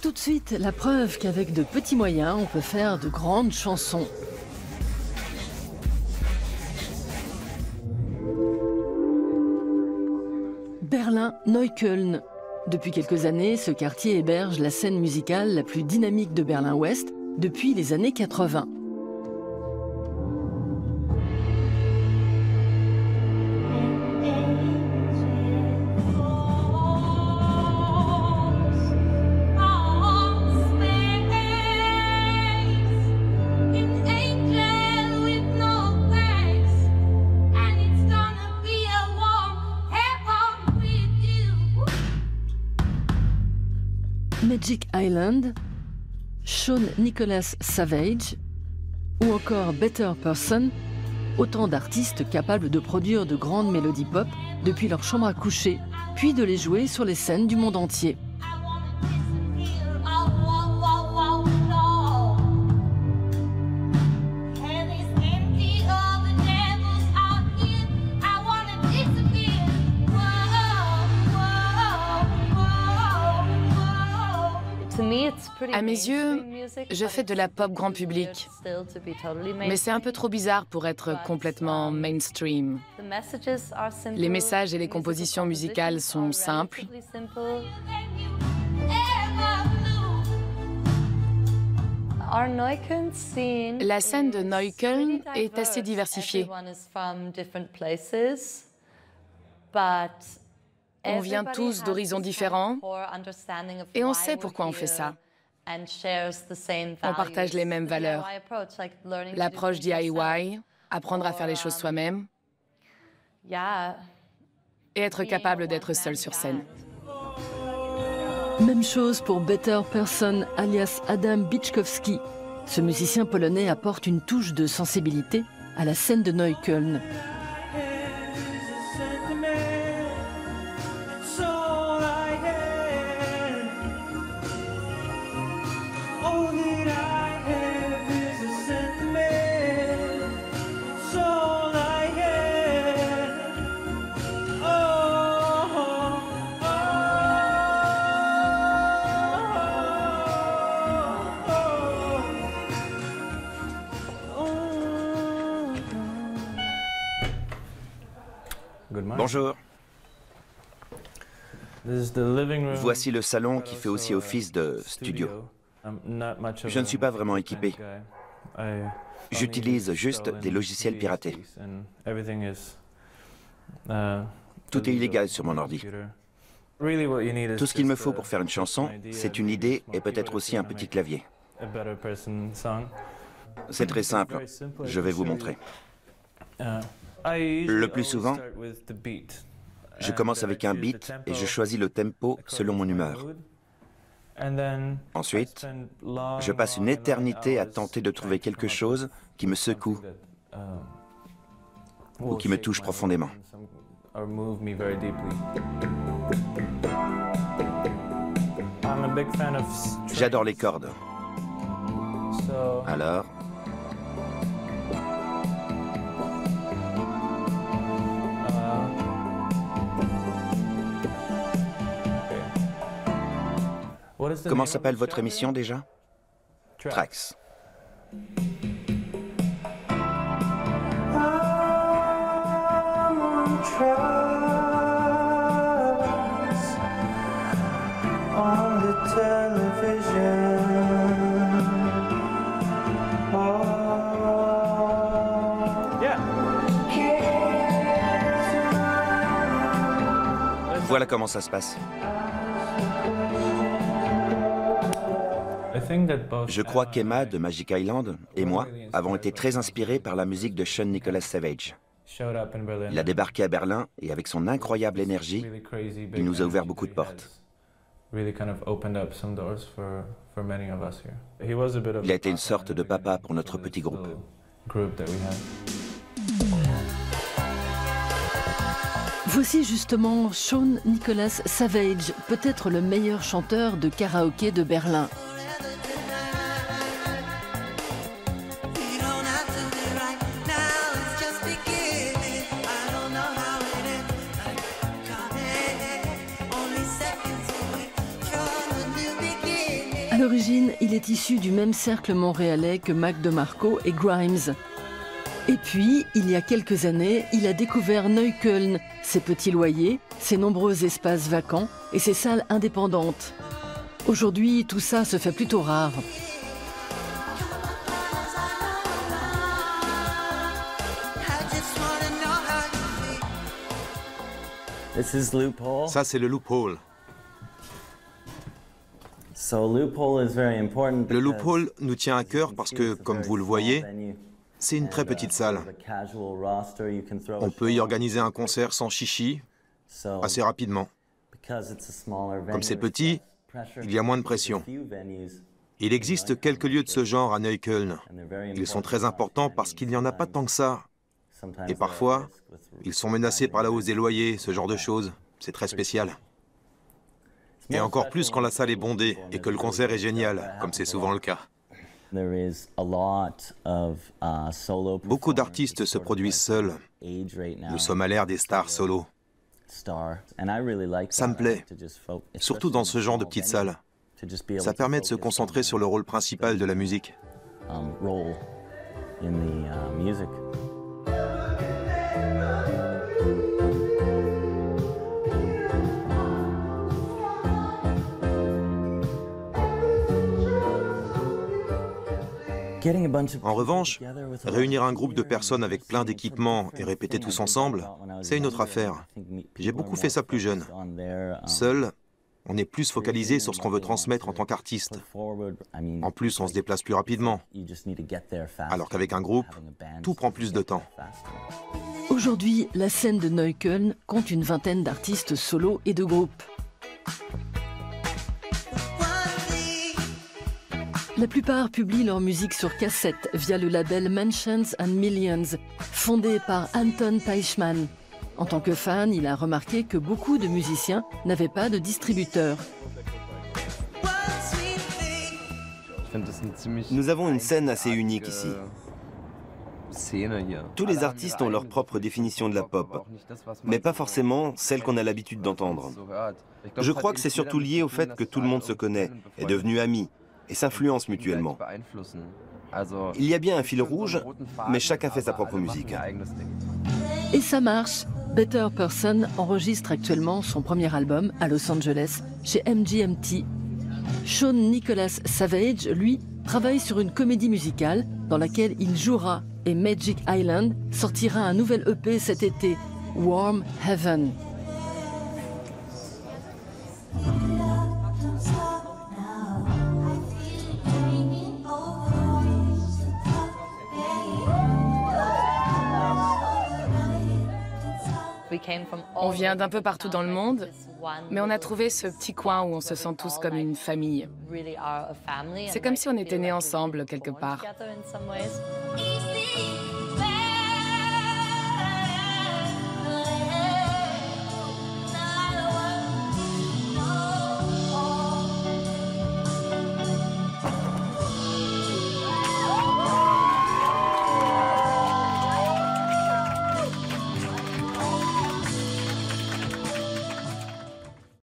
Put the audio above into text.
Tout de suite, la preuve qu'avec de petits moyens, on peut faire de grandes chansons. Berlin-Neukölln. Depuis quelques années, ce quartier héberge la scène musicale la plus dynamique de Berlin-Ouest depuis les années 80. Magic Island, Sean Nicholas Savage ou encore Better Person, autant d'artistes capables de produire de grandes mélodies pop depuis leur chambre à coucher, puis de les jouer sur les scènes du monde entier. À mes yeux, je fais de la pop grand public, mais c'est un peu trop bizarre pour être complètement mainstream. Les messages et les compositions musicales sont simples. La scène de Neukölln est assez diversifiée. On vient tous d'horizons différents et on sait pourquoi on fait ça. On partage les mêmes valeurs. L'approche DIY, apprendre à faire les choses soi-même et être capable d'être seul sur scène. Même chose pour Better Person, alias Adam Biczkowski. Ce musicien polonais apporte une touche de sensibilité à la scène de Neukölln. Bonjour. Voici le salon qui fait aussi office de studio. Je ne suis pas vraiment équipé. J'utilise juste des logiciels piratés. Tout est illégal sur mon ordi. Tout ce qu'il me faut pour faire une chanson, c'est une idée et peut-être aussi un petit clavier. C'est très simple. Je vais vous montrer. Le plus souvent, je commence avec un beat et je choisis le tempo selon mon humeur. Ensuite, je passe une éternité à tenter de trouver quelque chose qui me secoue ou qui me touche profondément. J'adore les cordes. Alors, comment s'appelle votre émission déjà? Tracks. Voilà comment ça se passe. Je crois qu'Emma de Magic Island et moi avons été très inspirés par la musique de Sean Nicholas Savage. Il a débarqué à Berlin et avec son incroyable énergie, il nous a ouvert beaucoup de portes. Il a été une sorte de papa pour notre petit groupe. Voici justement Sean Nicholas Savage, peut-être le meilleur chanteur de karaoké de Berlin. l'origine, il est issu du même cercle montréalais que Mac DeMarco et Grimes. Et puis, il y a quelques années, il a découvert Neukölln, ses petits loyers, ses nombreux espaces vacants et ses salles indépendantes. Aujourd'hui, tout ça se fait plutôt rare. Ça, c'est le Loophole. Le Loophole nous tient à cœur parce que, comme vous le voyez, c'est une très petite salle. On peut y organiser un concert sans chichi assez rapidement. Comme c'est petit, il y a moins de pression. Il existe quelques lieux de ce genre à Neukölln. Ils sont très importants parce qu'il n'y en a pas tant que ça. Et parfois, ils sont menacés par la hausse des loyers, ce genre de choses. C'est très spécial. Et encore plus quand la salle est bondée et que le concert est génial, comme c'est souvent le cas. Beaucoup d'artistes se produisent seuls. Nous sommes à l'ère des stars solo. Ça me plaît, surtout dans ce genre de petite salle. Ça permet de se concentrer sur le rôle principal de la musique. En revanche, réunir un groupe de personnes avec plein d'équipements et répéter tous ensemble, c'est une autre affaire. J'ai beaucoup fait ça plus jeune. Seul, on est plus focalisé sur ce qu'on veut transmettre en tant qu'artiste. En plus, on se déplace plus rapidement. Alors qu'avec un groupe, tout prend plus de temps. Aujourd'hui, la scène de Neukölln compte une vingtaine d'artistes solos et de groupes. La plupart publient leur musique sur cassette via le label Mansions and Millions, fondé par Anton Peichmann. En tant que fan, il a remarqué que beaucoup de musiciens n'avaient pas de distributeur. Nous avons une scène assez unique ici. Tous les artistes ont leur propre définition de la pop, mais pas forcément celle qu'on a l'habitude d'entendre. Je crois que c'est surtout lié au fait que tout le monde se connaît, est devenu ami et s'influence mutuellement. Il y a bien un fil rouge, mais chacun fait sa propre musique. Et ça marche. Better Person enregistre actuellement son premier album à Los Angeles chez MGMT. Sean Nicholas Savage, lui, travaille sur une comédie musicale dans laquelle il jouera et Magic Island sortira un nouvel EP cet été, Warm Heaven. On vient d'un peu partout dans le monde, mais on a trouvé ce petit coin où on se sent tous comme une famille. C'est comme si on était nés ensemble quelque part.